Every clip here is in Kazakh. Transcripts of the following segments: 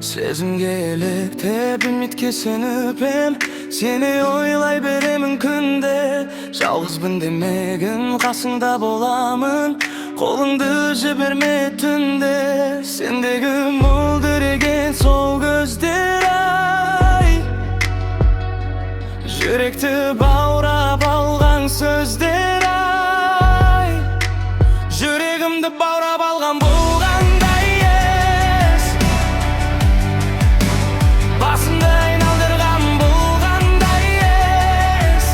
Sezimge elekte bilmitke seni öpem. Seni oylay beremin günde. Жалғызбын демегin қасыңда боламын. Қолыңды жіберме түнде. Сендегі мөлдіреген сол көздер ай, жүректі баурап алған сөздер ай, жүрегімді баурап алған болғандай ес, басымды айналдырған болғандай ес,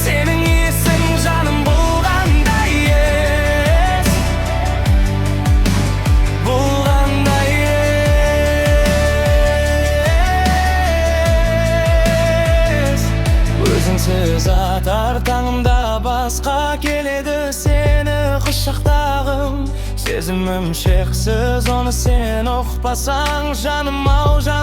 сенің есің жаным болғандай ес, болғандай ес. Өзіңсіз атар таңымда басқа келеді сені құшақтағым. Сезімім шексіз, оны сен ұқпасаң жаным ау жаным.